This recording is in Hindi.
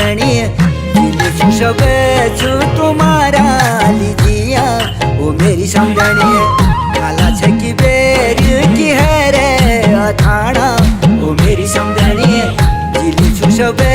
समझणी दिल छुशबे छु तुम्हारा लीजिया ओ मेरी समझणी काला छकी बेर की है रे अथाना ओ मेरी समझणी दिल छुशबे